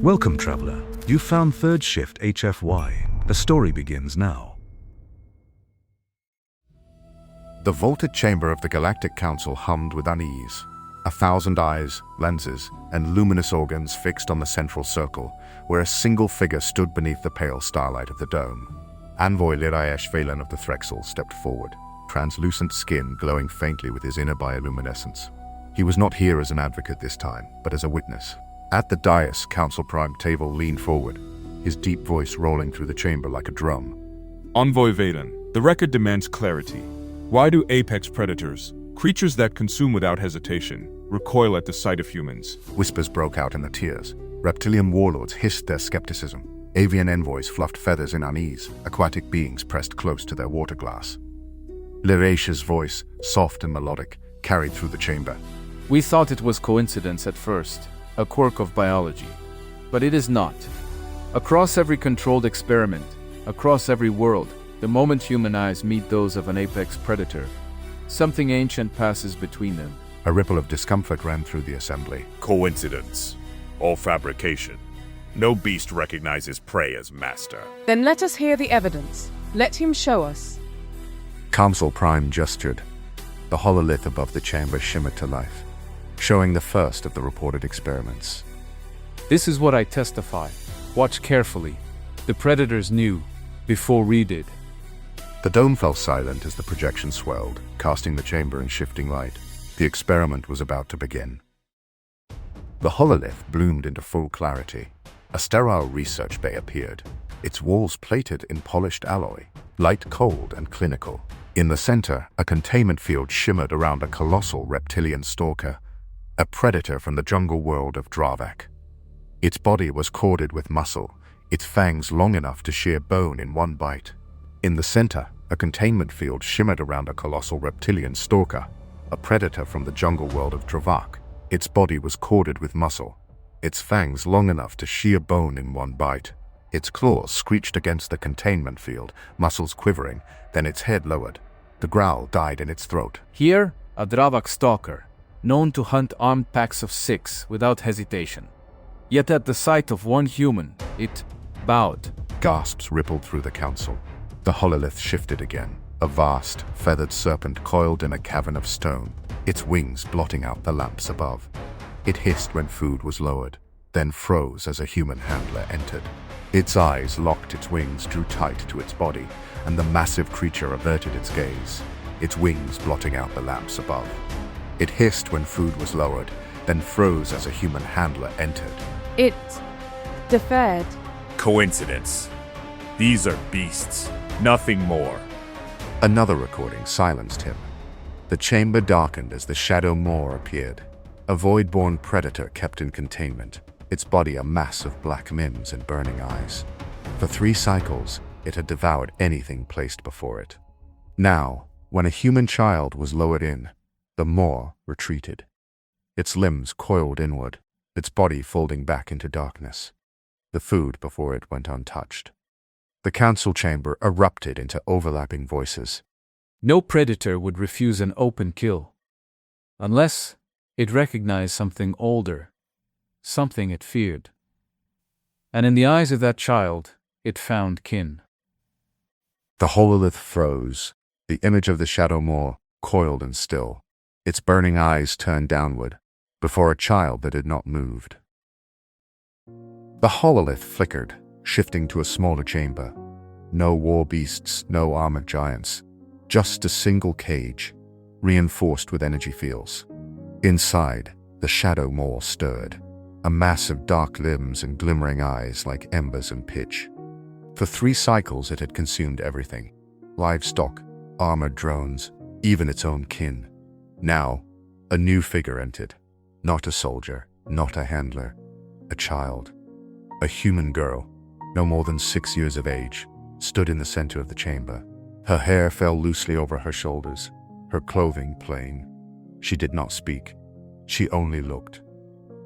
Welcome, traveler. You found third shift HFY. The story begins now. The vaulted chamber of the Galactic Council hummed with unease. 1,000 eyes, lenses, and luminous organs fixed on the central circle, where a single figure stood beneath the pale starlight of the dome. Anvoy Liraesh Velen of the Threxel stepped forward, translucent skin glowing faintly with his inner bioluminescence. He was not here as an advocate this time, but as a witness. At the dais, Council Prime Tavel leaned forward, his deep voice rolling through the chamber like a drum. Anvoy Velen, the record demands clarity. Why do apex predators, creatures that consume without hesitation, recoil at the sight of humans? Whispers broke out in the tears. Reptilian warlords hissed their skepticism. Avian envoys fluffed feathers in unease. Aquatic beings pressed close to their water glass. Liraesh's voice, soft and melodic, carried through the chamber. We thought it was coincidence at first, a quirk of biology. But it is not. Across every controlled experiment, across every world, the moment human eyes meet those of an apex predator, something ancient passes between them. A ripple of discomfort ran through the assembly. Coincidence, or fabrication. No beast recognizes prey as master. Then let us hear the evidence. Let him show us. Council Prime gestured. The hololith above the chamber shimmered to life, showing the first of the reported experiments. This is what I testify. Watch carefully. The predators knew, before we did. The dome fell silent as the projection swelled, casting the chamber in shifting light. The experiment was about to begin. The hololith bloomed into full clarity. A sterile research bay appeared, its walls plated in polished alloy, light cold and clinical. In the center, a containment field shimmered around a colossal reptilian stalker, a predator from the jungle world of Dravak. Its body was corded with muscle, its fangs long enough to shear bone in one bite. In the center, a containment field shimmered around a colossal reptilian stalker, a predator from the jungle world of Dravak. Its body was corded with muscle, its fangs long enough to shear bone in one bite. Its claws screeched against the containment field, muscles quivering, then its head lowered. The growl died in its throat. Here, a Dravak stalker, known to hunt armed packs of 6 without hesitation. Yet at the sight of one human, it bowed. Gasps rippled through the council. The hololith shifted again, a vast, feathered serpent coiled in a cavern of stone, its wings blotting out the lamps above. It hissed when food was lowered, then froze as a human handler entered. Its eyes locked, its wings drew tight to its body, and the massive creature averted its gaze, its wings blotting out the lamps above. It hissed when food was lowered, then froze as a human handler entered. It deferred. Coincidence. These are beasts, nothing more. Another recording silenced him. The chamber darkened as the Shadow Maw appeared, a void-born predator kept in containment, its body a mass of black mims and burning eyes. For 3 cycles, it had devoured anything placed before it. Now, when a human child was lowered in, the Maw retreated. Its limbs coiled inward, its body folding back into darkness. The food before it went untouched. The council chamber erupted into overlapping voices. No predator would refuse an open kill, unless it recognized something older, something it feared. And in the eyes of that child, it found kin. The hololith froze, the image of the Shadow Maw coiled and still, its burning eyes turned downward, before a child that had not moved. The hololith flickered, shifting to a smaller chamber. No war beasts, no armored giants, just a single cage, reinforced with energy fields. Inside, the Shadow Maw stirred, a mass of dark limbs and glimmering eyes like embers and pitch. For 3 cycles it had consumed everything, livestock, armored drones, even its own kin. Now, a new figure entered, not a soldier, not a handler, a child. A human girl, no more than 6 years of age, stood in the center of the chamber. Her hair fell loosely over her shoulders, her clothing plain. She did not speak, she only looked.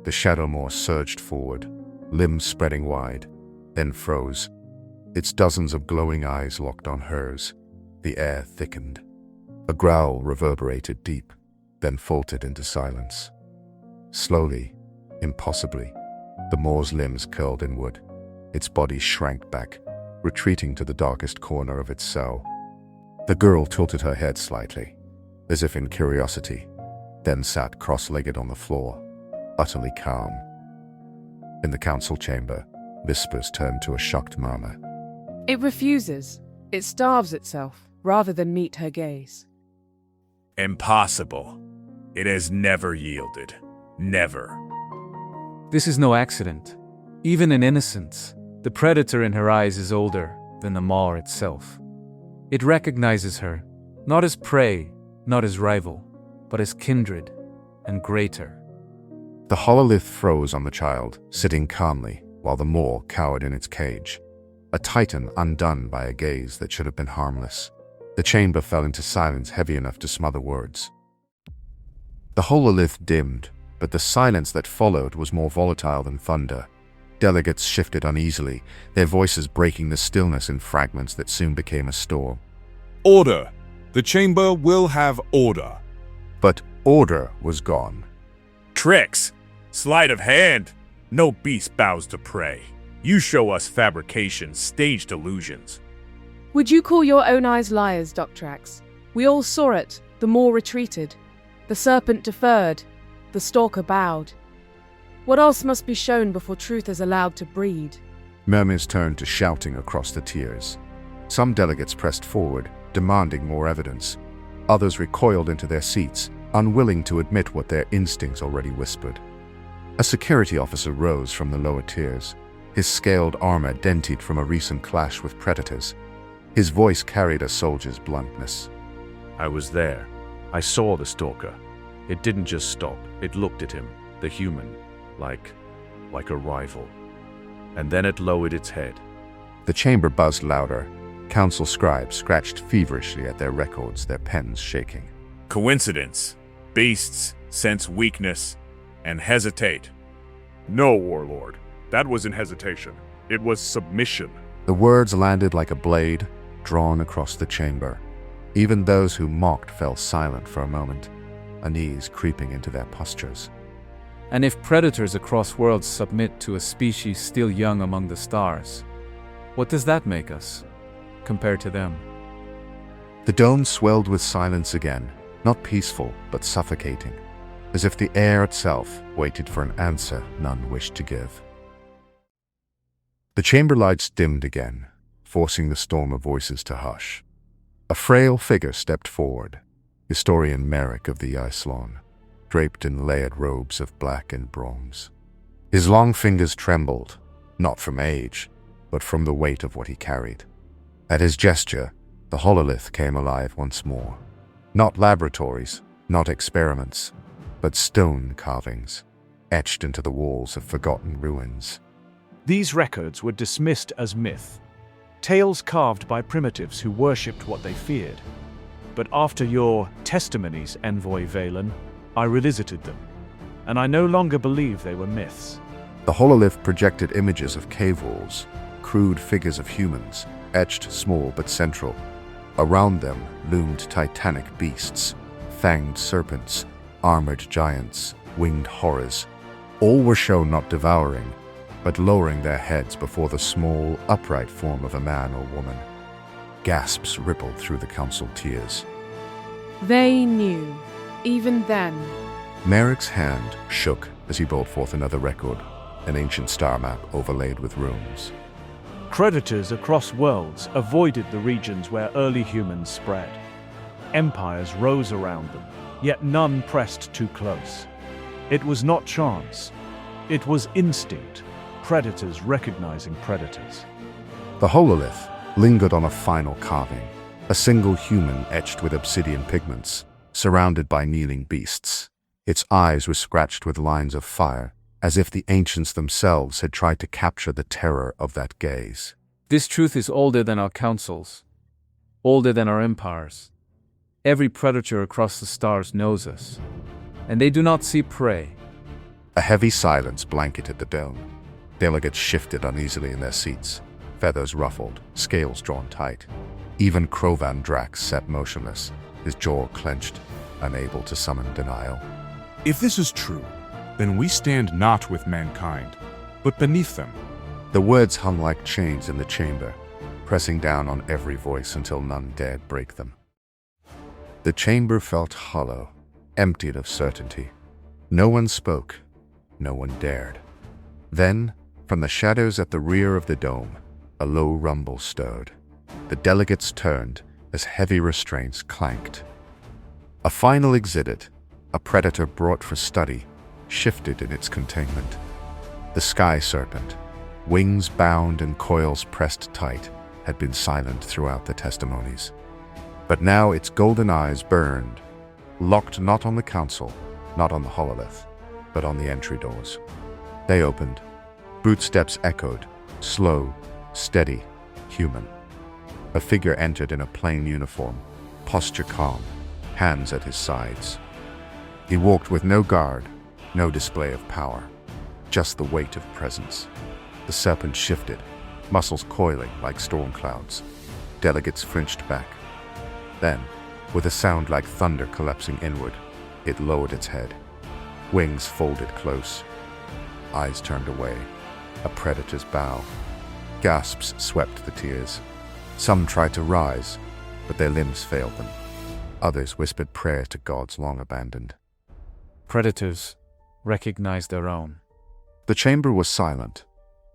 The Shadow Maw surged forward, limbs spreading wide, then froze. Its dozens of glowing eyes locked on hers. The air thickened. A growl reverberated deep, then faltered into silence. Slowly, impossibly, The Moor's limbs curled inward. Its body shrank back, retreating to the darkest corner of its cell. The girl tilted her head slightly, as if in curiosity, then sat cross-legged on the floor, utterly calm. In the council chamber, whispers turned to a shocked murmur. It refuses. It starves itself, rather than meet her gaze. Impossible. It has never yielded. Never. This is no accident. Even in innocence, the predator in her eyes is older than the maw itself. It recognizes her, not as prey, not as rival, but as kindred and greater. The hololith froze on the child, sitting calmly, while the Moor cowered in its cage. A titan undone by a gaze that should have been harmless. The chamber fell into silence heavy enough to smother words. The hololith dimmed, but the silence that followed was more volatile than thunder. Delegates shifted uneasily, their voices breaking the stillness in fragments that soon became a storm. Order! The chamber will have order. But order was gone. Tricks! Sleight of hand! No beast bows to prey. You show us fabrications, staged illusions. Would you call your own eyes liars, Doctrax? We all saw it. The Moor retreated. The serpent deferred. The stalker bowed. What else must be shown before truth is allowed to breed? Murmurs turned to shouting across the tiers. Some delegates pressed forward, demanding more evidence. Others recoiled into their seats, unwilling to admit what their instincts already whispered. A security officer rose from the lower tiers, his scaled armor dented from a recent clash with predators. His voice carried a soldier's bluntness. I was there. I saw the stalker. It didn't just stop. It looked at him, the human, like a rival. And then it lowered its head. The chamber buzzed louder. Council scribes scratched feverishly at their records, their pens shaking. Coincidence. Beasts sense weakness and hesitate. No, Warlord. That wasn't hesitation. It was submission. The words landed like a blade, drawn across the chamber. Even those who mocked fell silent for a moment, unease creeping into their postures. And if predators across worlds submit to a species still young among the stars, what does that make us, compared to them? The dome swelled with silence again, not peaceful, but suffocating, as if the air itself waited for an answer none wished to give. The chamber lights dimmed again, forcing the storm of voices to hush. A frail figure stepped forward, historian Merrick of the Iceland, draped in layered robes of black and bronze. His long fingers trembled, not from age, but from the weight of what he carried. At his gesture, the hololith came alive once more. Not laboratories, not experiments, but stone carvings, etched into the walls of forgotten ruins. These records were dismissed as myth, tales carved by primitives who worshipped what they feared. But after your testimonies, Anvoy Velen, I revisited them, and I no longer believe they were myths. The hololith projected images of cave walls, crude figures of humans, etched small but central. Around them loomed titanic beasts, fanged serpents, armored giants, winged horrors. All were shown not devouring, but lowering their heads before the small, upright form of a man or woman. Gasps rippled through the council tiers. They knew, even then. Merrick's hand shook as he brought forth another record, an ancient star map overlaid with runes. Predators across worlds avoided the regions where early humans spread. Empires rose around them, yet none pressed too close. It was not chance. It was instinct, predators recognizing predators. The hololith lingered on a final carving, a single human etched with obsidian pigments, surrounded by kneeling beasts. Its eyes were scratched with lines of fire, as if the ancients themselves had tried to capture the terror of that gaze. This truth is older than our councils, older than our empires. Every predator across the stars knows us, and they do not see prey. A heavy silence blanketed the dome. Delegates shifted uneasily in their seats, feathers ruffled, scales drawn tight. Even Krovan Drax sat motionless, his jaw clenched, unable to summon denial. If this is true, then we stand not with mankind, But beneath them, The words hung like chains in the chamber, pressing down on every voice until none dared break them. The chamber felt hollow, emptied of certainty. No one spoke, no one dared. Then, from the shadows at the rear of the dome, a low rumble stirred. The delegates turned as heavy restraints clanked. A final exhibit, a predator brought for study, shifted in its containment. The sky serpent, wings bound and coils pressed tight, had been silent throughout the testimonies. But now its golden eyes burned, locked not on the council, not on the hololith, but on the entry doors. They opened. Bootsteps echoed, slow, steady, human. A figure entered in a plain uniform, posture calm, hands at his sides. He walked with no guard, no display of power, just the weight of presence. The serpent shifted, muscles coiling like storm clouds. Delegates flinched back. Then, with a sound like thunder collapsing inward, it lowered its head. Wings folded close. Eyes turned away. A predator's bow. Gasps swept the tears. Some tried to rise, but their limbs failed them. Others whispered prayer to gods long abandoned. Predators recognize their own. The chamber was silent.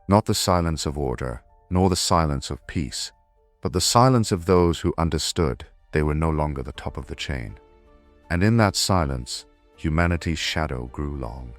Not the silence of order, nor the silence of peace, but the silence of those who understood they were no longer the top of the chain. And in that silence, humanity's shadow grew long.